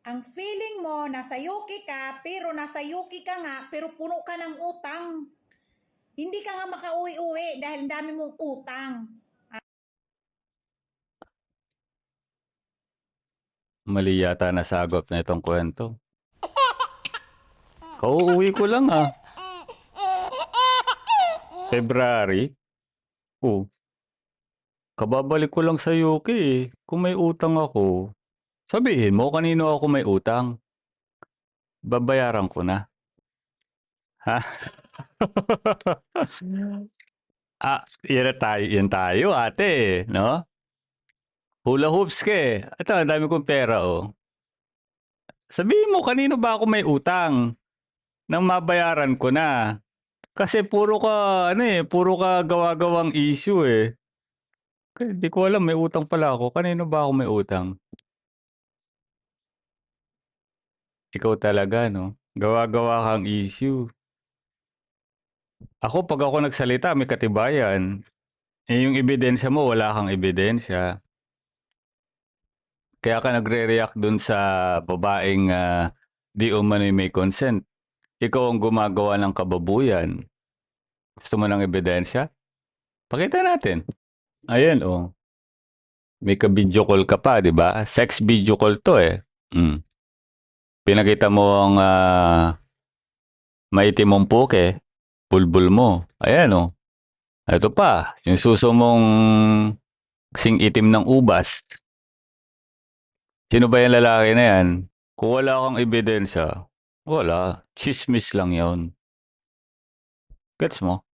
Ang feeling mo, nasa yuki ka, pero nasa yuki ka nga, pero puno ka ng utang. Hindi ka nga makauwi-uwi dahil ang dami mong utang. Mali yata nasagot na itong kwento. Kauuwi ko lang ah. February? Oh, kababalik ko lang sa UK eh. Kung may utang ako, sabihin mo kanino ako may utang. Babayaran ko na. Ha? Yan tayo ate, no? Hula hoops ka eh. Ito, ang dami kong pera oh. Sabihin mo kanino ba ako may utang nang mabayaran ko na. Kasi puro ka gawa-gawang issue eh. Di ko alam may utang pala ako. Kanino ba ako may utang? Ikaw talaga, no? Gawa-gawa kang issue. Ako, pag ako nagsalita, may katibayan. Eh, yung ebidensya mo, wala kang ebidensya. Kaya ka nagre-react dun sa babaeng di umano'y may consent. Ikaw ang gumagawa ng kababuyan. Gusto mo ng ebidensya? Pakita natin. Ayan, oh. May ka-video call ka pa, di ba? Sex video call to eh. Mm. Pinakita mo ang maitim mong puke, bulbul mo. Ayan oh. Ito pa, yung suso mong kasing itim ng ubas. Sino ba yung lalaki na yan? Kung wala kang ebidensya, wala. Chismis lang yon. Gets mo?